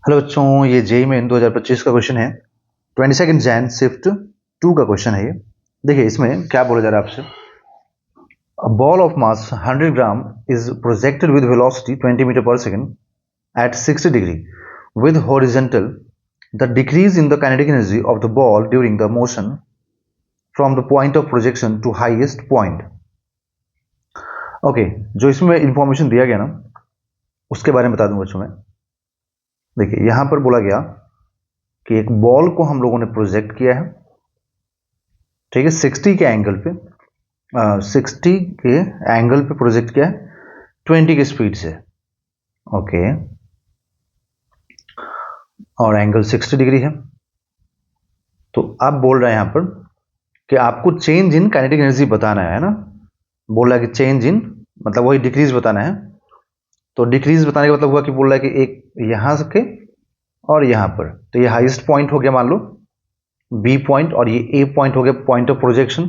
Hello बच्चों, ये JEE में 2025 का क्वेश्चन है। 22 जैन शिफ्ट 2 का क्वेश्चन है ये। देखिए इसमें क्या बोला जा रहा है आपसे। A ball of mass 100 gram is projected with velocity 20 metre per second at 60 degree with horizontal. The decrease in the kinetic energy of the ball during the motion from the point of projection to highest point. Okay जो इसमें information दिया गया ना उसके बारे में बता दूं बच्चों में। देखिए यहां पर बोला गया कि एक बॉल को हम लोगों ने प्रोजेक्ट किया है, ठीक है, 60 के एंगल पे 60 के एंगल पे प्रोजेक्ट किया है 20 की स्पीड से। ओके और एंगल 60 डिग्री है। तो अब बोल रहे हैं यहां पर कि आपको चेंज इन काइनेटिक एनर्जी बताना है ना। बोल रहा है कि चेंज इन मतलब वही डिक्रीज बताना है। तो डिक्रीज बताने का मतलब हुआ कि बोल रहा है कि एक यहां के और यहां पर, तो ये हाईएस्ट पॉइंट हो गया मान लो बी पॉइंट और ये ए पॉइंट हो गया पॉइंट ऑफ प्रोजेक्शन।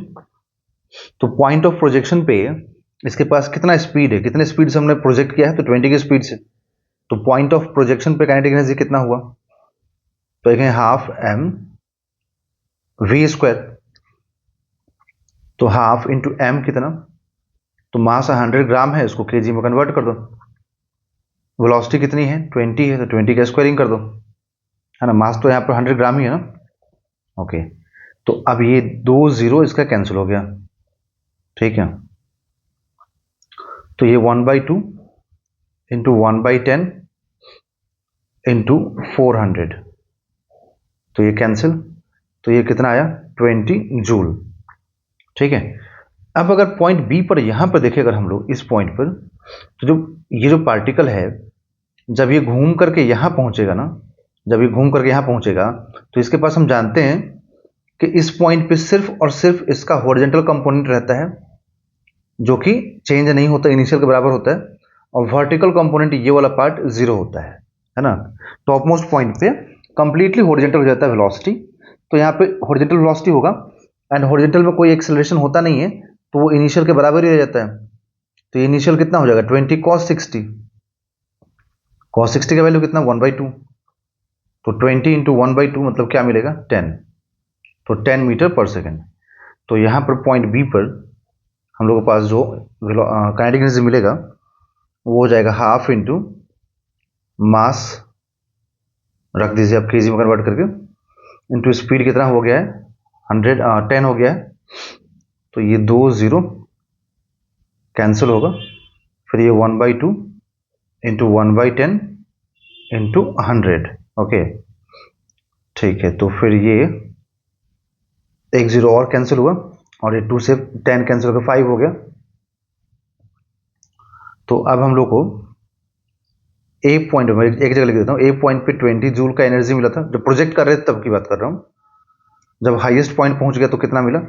तो पॉइंट ऑफ प्रोजेक्शन पे इसके पास कितना स्पीड है, कितने स्पीड से हमने प्रोजेक्ट किया है, तो 20 की स्पीड से। तो पॉइंट ऑफ प्रोजेक्शन पे काइनेटिक एनर्जी कितना हुआ, तो देखें हाफ एम वी स्क्वायर। तो हाफ इंटू एम कितना, तो मास 100 ग्राम है, उसको केजी में कन्वर्ट कर दो। वेलोसिटी कितनी है 20 है, तो 20 का स्क्वायरिंग कर दो, है ना। मास तो यहाँ पर 100 ग्राम ही है ना। ओके तो अब ये 2 जीरो इसका कैंसिल हो गया, ठीक है। तो ये 1/2 इंटू 1/10 इंटू 400, तो ये कैंसिल, तो ये कितना आया 20 जूल, ठीक है। अब अगर पॉइंट बी पर यहां पर देखें अगर हम लोग इस पॉइंट पर, तो जो ये जो पार्टिकल है जब ये घूम करके यहां पहुंचेगा ना, जब ये घूम करके यहां पहुंचेगा तो इसके पास हम जानते हैं कि इस पॉइंट पे सिर्फ और सिर्फ इसका हॉरिजॉन्टल कंपोनेंट रहता है जो कि चेंज नहीं होता, इनिशियल के बराबर होता है, और वर्टिकल कंपोनेंट ये वाला पार्ट जीरो होता है ना। टॉप मोस्ट पॉइंट पे कंप्लीटली हॉरिजॉन्टल हो जाता है वेलोसिटी। तो यहाँ पे हॉरिजॉन्टल वेलोसिटी होगा एंड हॉरिजॉन्टल में कोई एक्सेलरेशन होता नहीं है, तो वो इनिशियल के बराबर ही रह जाता है। तो इनिशियल कितना हो जाएगा 20 cos 60, cos 60 का वैल्यू कितना 1/2, तो 20 इंटू 1/2 मतलब क्या मिलेगा 10, तो 10 मीटर पर सेकेंड। तो यहाँ पर पॉइंट बी पर हम लोग के पास जो काइनेटिक एनर्जी मिलेगा वो हो जाएगा हाफ इंटू मास रख दीजिए आप केजी में कन्वर्ट करके, इंटू स्पीड कितना हो गया है 10 हो गया है। तो ये 2 जीरो कैंसिल होगा, फिर ये 1/2 इंटू 1/10 इंटू 100। ओके ठीक है, तो फिर ये एक जीरो और कैंसिल हुआ और ये 2 से 10 कैंसिल होकर 5 हो गया। तो अब हम लोग को ए पॉइंट में एक जगह लिख देता हूँ, ए पॉइंट पे 20 जूल का एनर्जी मिला था जब प्रोजेक्ट कर रहे थे, तब की बात कर रहा हूँ। जब हाईएस्ट पॉइंट पहुंच गया तो कितना मिला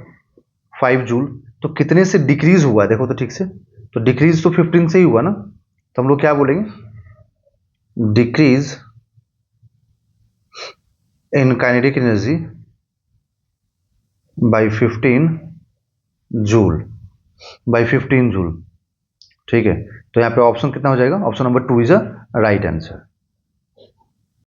5 जूल। तो कितने से डिक्रीज हुआ देखो तो ठीक से, तो डिक्रीज तो 15 से ही हुआ ना। तो हम लोग क्या बोलेंगे decrease in kinetic energy by 15 joule, by 15 joule, ठीक है। तो यहाँ पे ऑप्शन कितना हो जाएगा, option number 2 is a right answer.